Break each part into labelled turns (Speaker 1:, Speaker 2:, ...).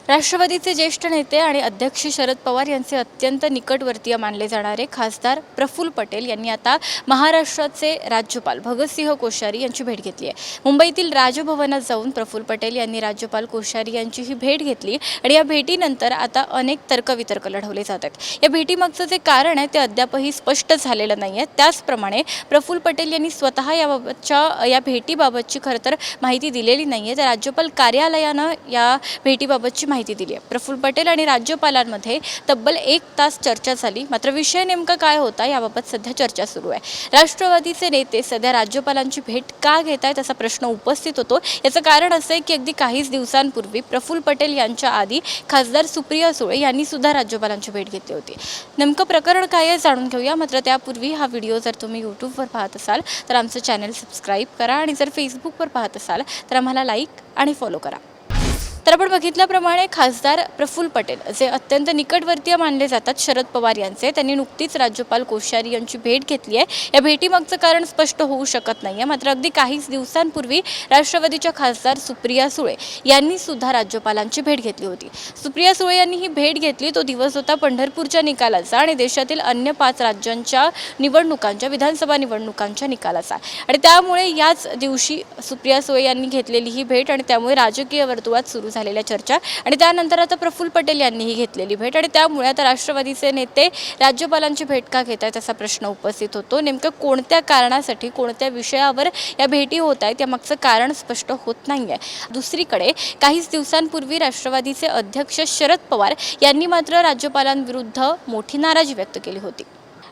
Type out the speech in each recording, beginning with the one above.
Speaker 1: राष्ट्रवादीचे ज्येष्ठ नेते आणि अध्यक्ष शरद पवार यांचे अत्यंत निकटवर्तीय मानले जाणारे खासदार प्रफुल्ल पटेल यांनी आता महाराष्ट्राचे राज्यपाल भगतसिंह कोश्यारी यांची भेट घेतली आहे। मुंबईतील राजभवनात जाऊन प्रफुल्ल पटेल यांनी राज्यपाल कोश्यारी यांची ही भेट घेतली आणि या भेटीनंतर आता अनेक तर्कवितर्क लढवले जात आहेत। या भेटीमागचं जे कारण आहे ते अद्यापही स्पष्ट झालेलं नाही आहे। त्याचप्रमाणे प्रफुल्ल पटेल यांनी स्वतः या भेटीबाबतची खरं तर माहिती दिलेली नाही आहे। तर राज्यपाल कार्यालयानं या भेटीबाबतची माहिती दिली आहे। प्रफुल्ल पटेल आणि राज्यपालांमध्ये तब्बल 1 तास चर्चा झाली। मात्र विषय नेमका काय होता याबाबत सध्या चर्चा सुरू आहे। राष्ट्रवादीचे नेते सध्या राज्यपालांची भेट का घेत आहेत असा प्रश्न उपस्थित होतो। याचं कारण असं आहे की अगदी काहीच दिवसांपूर्वी प्रफुल्ल पटेल यांच्या आधी खासदार सुप्रिया सुळे यांनी सुद्धा राज्यपालांची भेट घेतली होती। नेमकं प्रकरण काय आहे जाणून घेऊया। मात्र त्यापूर्वी हा व्हिडिओ जर तुम्ही यूट्यूबवर पाहत असाल तर आमचं चॅनल सबस्क्राईब करा आणि जर फेसबुकवर पाहत असाल तर आम्हाला लाईक आणि फॉलो करा। तर आपण बघितल्याप्रमाणे खासदार प्रफुल्ल पटेल जे अत्यंत निकटवर्तीय मानले जातात शरद पवार यांचे, त्यांनी नुकतीच राज्यपाल कोश्यारी यांची भेट घेतली आहे। या भेटीमागचं कारण स्पष्ट होऊ शकत नाही आहे। मात्र अगदी काहीच दिवसांपूर्वी राष्ट्रवादीच्या खासदार सुप्रिया सुळे यांनी सुद्धा राज्यपालांची भेट घेतली होती। सुप्रिया सुळे यांनी ही भेट घेतली तो दिवस होता पंढरपूरच्या निकालाचा आणि देशातील अन्य 5 राज्यांच्या निवडणुकांच्या विधानसभा निवडणुकांच्या निकालाचा आणि त्यामुळे याच दिवशी सुप्रिया सुळे यांनी घेतलेली ही भेट आणि त्यामुळे राजकीय वर्तुळात सुरू झालेल्या चर्चा आणि त्यानंतर आता प्रफुल्ल पटेल यांनीही घेतलेली भेट आणि त्यामुळे आता राष्ट्रवादीचे नेते राज्यपालांची भेट का घेत आहेत असा प्रश्न उपस्थित होतो। नेमकं कोणत्या कारणासाठी कोणत्या विषयावर या भेटी होत आहेत यामागचं कारण स्पष्ट होत नाही आहे। दुसरीकडे काहीच दिवसांपूर्वी राष्ट्रवादीचे अध्यक्ष शरद पवार यांनी मात्र राज्यपालांविरुद्ध मोठी नाराजी व्यक्त केली होती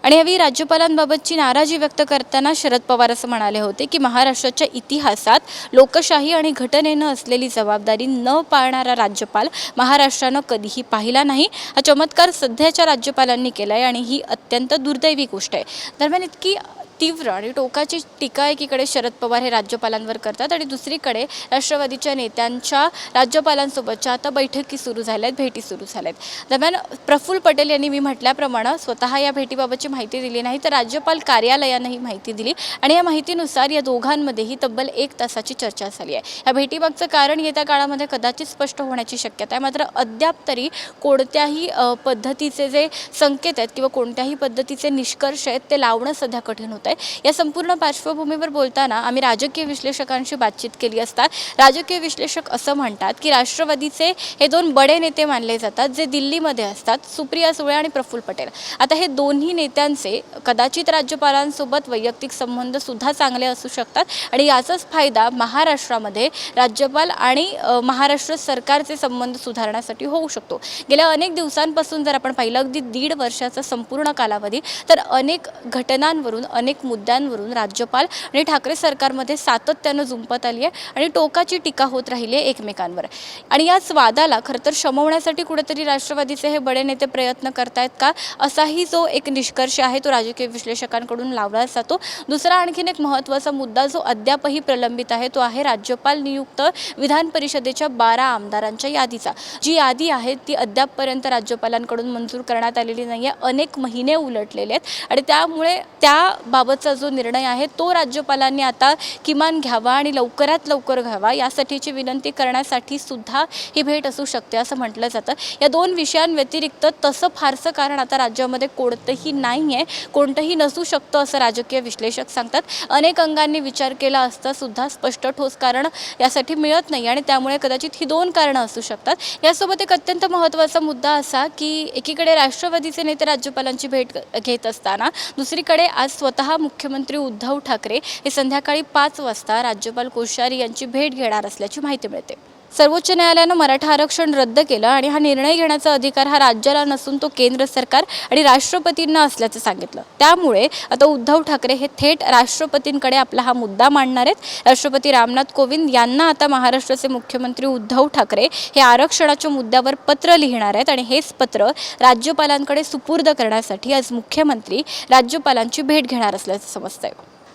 Speaker 1: आणि यावेळी राज्यपालांबाबतची नाराजी व्यक्त करताना शरद पवार असं म्हणाले होते की महाराष्ट्राच्या इतिहासात लोकशाही आणि घटनेनं असलेली जबाबदारी न पाळणारा राज्यपाल महाराष्ट्रानं कधीही पाहिला नाही। हा चमत्कार सध्याच्या राज्यपालांनी केला आहे आणि ही अत्यंत दुर्दैवी गोष्ट आहे। दरम्यान इतकी तीव्र आणि टोकाची टीका एकीकडे शरद पवार हे राज्यपालांवर करतात आणि दुसरीकडे राष्ट्रवादीच्या नेत्यांच्या राज्यपालांसोबतच्या आता बैठकी सुरू झाल्या आहेत, भेटी सुरू झाल्या आहेत। दरम्यान प्रफुल्ल पटेल यांनी मी म्हटल्याप्रमाणे स्वतः या भेटीबाबतची माहिती दिली नाही तर राज्यपाल कार्यालयानं ही माहिती दिली आणि या माहितीनुसार या दोघांमध्येही तब्बल 1 तासाची चर्चा झाली आहे। या भेटीमागचं कारण येत्या काळामध्ये कदाचित स्पष्ट होण्याची शक्यता आहे। मात्र अद्याप तरी कोणत्याही पद्धतीचे जे संकेत आहेत किंवा कोणत्याही पद्धतीचे निष्कर्ष आहेत ते लावणं सध्या कठीण होतं। या संपूर्ण पार्श्वभूमीवर बोलताना आम्ही राजकीय विश्लेषकांशी बातचीत केली असता राजकीय विश्लेषक असं म्हणतात की राष्ट्रवादीचे हे 2 बडे नेते मानले जातात जे दिल्लीमध्ये असतात, सुप्रिया सुळे आणि प्रफुल्ल पटेल। आता हे दोन्ही नेत्यांचे कदाचित राज्यपालांसोबत वैयक्तिक संबंध सुद्धा चांगले असू शकतात आणि याचाच फायदा महाराष्ट्रामध्ये राज्यपाल आणि महाराष्ट्र सरकारचे संबंध सुधारण्यासाठी होऊ शकतो। गेल्या अनेक दिवसांपासून जर आपण पाहिलं अगदी 1.5 वर्षाचा संपूर्ण कालावधी तर अनेक घटनांवरून अनेक मुद्द्यांवरून राज्यपाल आणि ठाकरे सरकारमध्ये सातत्यानं जुंपत आली आहे आणि टोकाची टीका होत राहिली आहे एकमेकांवर आणि याच वादाला खरं तर शमवण्यासाठी कुठेतरी राष्ट्रवादीचे हे बडे नेते प्रयत्न करतायत का असाही जो एक निष्कर्ष आहे तो राजकीय विश्लेषकांकडून लावला जातो। दुसरा आणखीन एक महत्त्वाचा मुद्दा जो अद्यापही प्रलंबित आहे तो आहे राज्यपाल नियुक्त विधान परिषदेच्या 12 आमदारांच्या यादीचा। जी यादी आहे ती अद्यापपर्यंत राज्यपालांकडून मंजूर करण्यात आलेली नाही आहे। अनेक महिने उलटलेले आहेत आणि त्यामुळे त्याबाबतचा जो निर्णय आहे तो राज्यपालांनी आता किमान घ्यावा आणि लवकरात लवकर घ्यावा यासाठीची विनंती करण्यासाठी सुद्धा ही भेट असू शकते असं म्हटलं जातं। या 2 विषयांव्यतिरिक्त तसं फारसं कारण आता राज्यामध्ये कोणतंही नाही आहे, कोणतंही नसू शकतं असं राजकीय विश्लेषक सांगतात। अनेक अंगांनी विचार केला असता सुद्धा स्पष्ट ठोस कारण यासाठी मिळत नाही आणि त्यामुळे कदाचित ही 2 कारणं असू शकतात। यासोबत एक अत्यंत महत्त्वाचा मुद्दा असा की एकीकडे राष्ट्रवादीचे नेते राज्यपालांची भेट घेत असताना दुसरीकडे आज स्वतः मुख्यमंत्री उद्धव ठाकरे हे संध्याकाळी 5 वाजता राज्यपाल कोश्यारी यांची भेट घेणार असल्याची माहिती मिळते। सर्वोच्च न्यायालयानं मराठा आरक्षण रद्द केलं आणि हा निर्णय घेण्याचा अधिकार हा राज्याला नसून तो केंद्र सरकार आणि राष्ट्रपतींना असल्याचं सांगितलं। त्यामुळे आता उद्धव ठाकरे हे थेट राष्ट्रपतींकडे आपला हा मुद्दा मांडणार आहेत। राष्ट्रपती रामनाथ कोविंद यांना आता महाराष्ट्राचे मुख्यमंत्री उद्धव ठाकरे हे आरक्षणाच्या मुद्द्यावर पत्र लिहिणार आहेत आणि हेच पत्र राज्यपालांकडे सुपूर्द करण्यासाठी आज मुख्यमंत्री राज्यपालांची भेट घेणार असल्याचं समजतंय।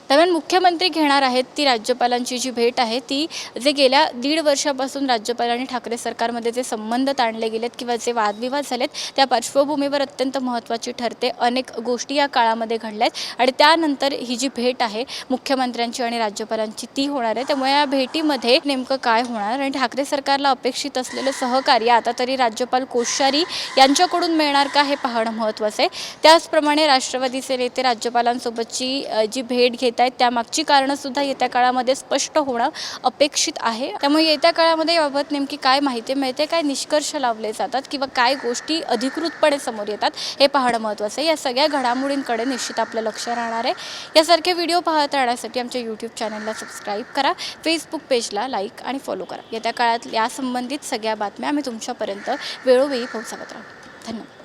Speaker 1: दरम्यान मुख्यमंत्री घेणार आहेत ती राज्यपालांची जी भेट आहे ती जे गेल्या 1.5 वर्षापासून राज्यपाल आणि ठाकरे सरकारमध्ये जे संबंध ताणले गेलेत किंवा जे वादविवाद झालेत त्या पार्श्वभूमीवर अत्यंत महत्त्वाची ठरते. अनेक गोष्टी या काळामध्ये घडल्यात आणि त्यानंतर ही जी भेट आहे मुख्यमंत्र्यांची आणि राज्यपालांची ती होणार आहे. त्यामुळे या भेटीमध्ये नेमकं काय होणार आणि ठाकरे सरकारला अपेक्षित असलेलं सहकार्य आता तरी राज्यपाल कोश्यारी यांच्याकडून मिळणार का हे पाहणं महत्त्वाचं आहे. त्याचप्रमाणे राष्ट्रवादीचे नेते राज्यपालांसोबतची जी भेट घेत आहेत त्यामागची कारणंसुद्धा येत्या काळामध्ये स्पष्ट होणं अपेक्षित आहे. त्यामुळे येत्या काळामध्ये याबाबत नेमकी काय माहिती मिळते, काय निष्कर्ष लावले जातात किंवा काय गोष्टी अधिकृतपणे समोर येतात हे पाहणं महत्त्वाचं आहे. या सगळ्या घडामोडींकडे निश्चित आपलं लक्ष राहणार आहे. यासारखे व्हिडिओ पाहत राहण्यासाठी आमच्या यूट्यूब चॅनलला सबस्क्राईब करा, फेसबुक पेजला लाईक आणि फॉलो करा. येत्या काळात या संबंधित सगळ्या बातम्या आम्ही तुमच्यापर्यंत वेळोवेळी पोहोचवत राहू. धन्यवाद.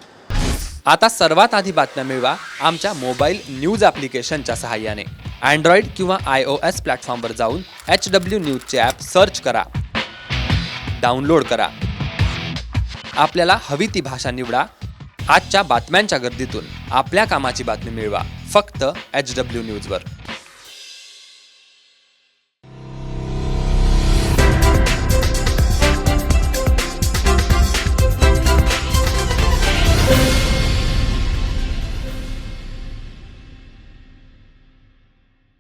Speaker 2: आता सर्वात आधी बातम्या मिळवा आमच्या मोबाईल न्यूज ॲप्लिकेशनच्या सहाय्याने. अँड्रॉइड किंवा iOS प्लॅटफॉर्मवर जाऊन HW न्यूजचे ॲप सर्च करा, डाउनलोड करा. आपल्याला हवी ती भाषा निवडा. आजच्या बातम्यांच्या गर्दीतून आपल्या कामाची बातमी मिळवा फक्त HW न्यूजवर.